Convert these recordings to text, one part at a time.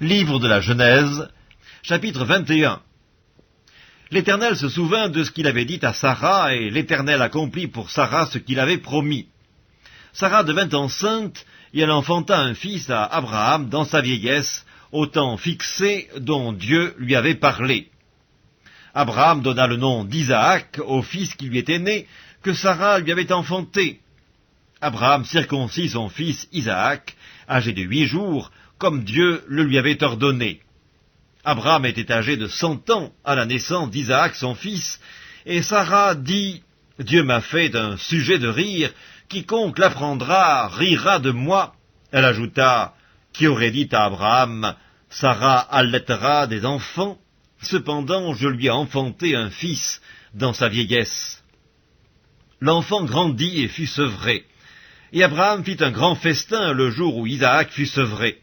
Livre de la Genèse, chapitre 21. L'Éternel se souvint de ce qu'il avait dit à Sarah, et l'Éternel accomplit pour Sarah ce qu'il avait promis. Sarah devint enceinte, et elle enfanta un fils à Abraham dans sa vieillesse, au temps fixé dont Dieu lui avait parlé. Abraham donna le nom d'Isaac au fils qui lui était né, que Sarah lui avait enfanté. Abraham circoncit son fils Isaac, âgé de 8 jours, comme Dieu le lui avait ordonné. Abraham était âgé de 100 ans à la naissance d'Isaac son fils, et Sarah dit « Dieu m'a fait un sujet de rire, quiconque l'apprendra rira de moi. » Elle ajouta « Qui aurait dit à Abraham, Sarah allaitera des enfants? Cependant je lui ai enfanté un fils dans sa vieillesse. » L'enfant grandit et fut sevré. Et Abraham fit un grand festin le jour où Isaac fut sevré.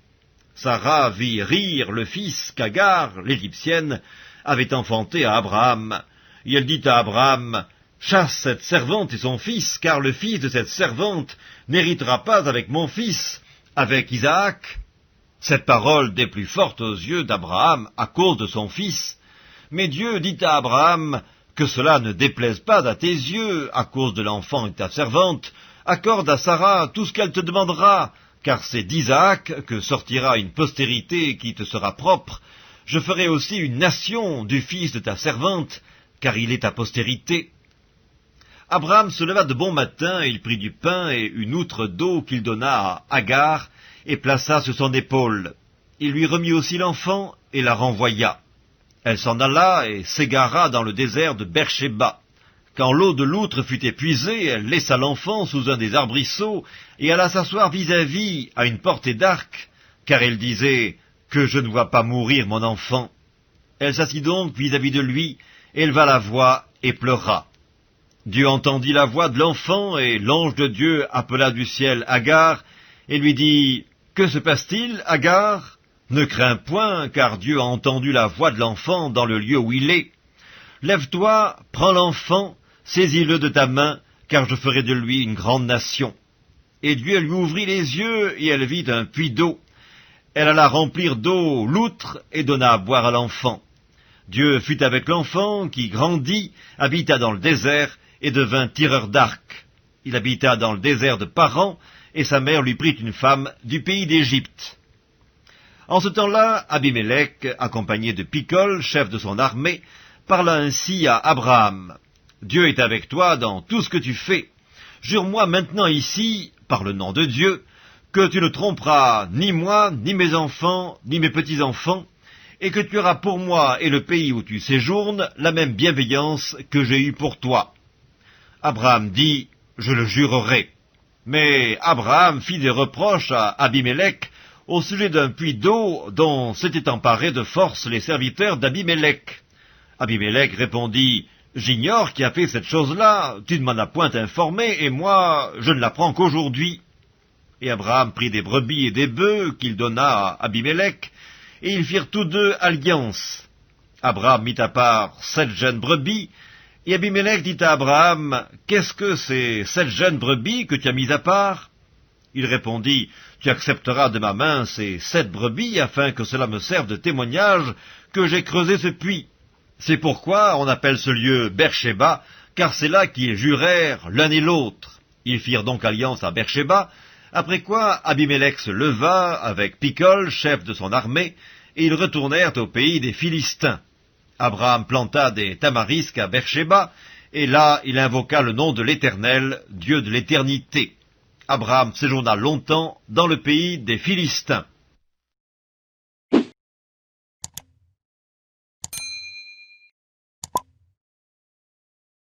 Sarah vit rire le fils qu'Agar, l'Égyptienne, avait enfanté à Abraham. Et elle dit à Abraham, « Chasse cette servante et son fils, car le fils de cette servante n'héritera pas avec mon fils, avec Isaac. » Cette parole des plus fortes aux yeux d'Abraham à cause de son fils. Mais Dieu dit à Abraham, « Que cela ne déplaise pas à tes yeux, à cause de l'enfant et de ta servante, accorde à Sarah tout ce qu'elle te demandera, car c'est d'Isaac que sortira une postérité qui te sera propre. Je ferai aussi une nation du fils de ta servante, car il est ta postérité. » Abraham se leva de bon matin, et il prit du pain et une outre d'eau qu'il donna à Agar, et plaça sur son épaule. Il lui remit aussi l'enfant, et la renvoya. Elle s'en alla et s'égara dans le désert de Beersheba. Quand l'eau de l'outre fut épuisée, elle laissa l'enfant sous un des arbrisseaux, et alla s'asseoir vis-à-vis à une portée d'arc, car elle disait « Que je ne vois pas mourir mon enfant. » Elle s'assit donc vis-à-vis de lui, éleva la voix et pleura. Dieu entendit la voix de l'enfant, et l'ange de Dieu appela du ciel Agar, et lui dit « Que se passe-t-il, Agar? Ne crains point, car Dieu a entendu la voix de l'enfant dans le lieu où il est. Lève-toi, prends l'enfant, saisis-le de ta main, car je ferai de lui une grande nation. » Et Dieu lui ouvrit les yeux, et elle vit un puits d'eau. Elle alla remplir d'eau l'outre, et donna à boire à l'enfant. Dieu fut avec l'enfant, qui grandit, habita dans le désert, et devint tireur d'arc. Il habita dans le désert de Paran, et sa mère lui prit une femme du pays d'Égypte. En ce temps-là, Abimélec, accompagné de Picol, chef de son armée, parla ainsi à Abraham. « Dieu est avec toi dans tout ce que tu fais. Jure-moi maintenant ici, par le nom de Dieu, que tu ne tromperas ni moi, ni mes enfants, ni mes petits-enfants, et que tu auras pour moi et le pays où tu séjournes la même bienveillance que j'ai eue pour toi. » Abraham dit, « Je le jurerai. » Mais Abraham fit des reproches à Abimélec au sujet d'un puits d'eau dont s'étaient emparés de force les serviteurs d'Abimélec. Abimélec répondit, « J'ignore qui a fait cette chose-là, tu ne m'en as point informé, et moi, je ne l'apprends qu'aujourd'hui. » Et Abraham prit des brebis et des bœufs qu'il donna à Abimélec, et ils firent tous deux alliance. Abraham mit à part 7 jeunes brebis, et Abimélec dit à Abraham, « Qu'est-ce que ces 7 jeunes brebis que tu as mis à part ?» Il répondit, « Tu accepteras de ma main ces 7 brebis, afin que cela me serve de témoignage que j'ai creusé ce puits. » C'est pourquoi on appelle ce lieu Beersheba, car c'est là qu'ils jurèrent l'un et l'autre. Ils firent donc alliance à Beersheba, après quoi Abimélec se leva avec Picol, chef de son armée, et ils retournèrent au pays des Philistins. Abraham planta des tamarisques à Beersheba, et là il invoqua le nom de l'Éternel, Dieu de l'éternité. Abraham séjourna longtemps dans le pays des Philistins.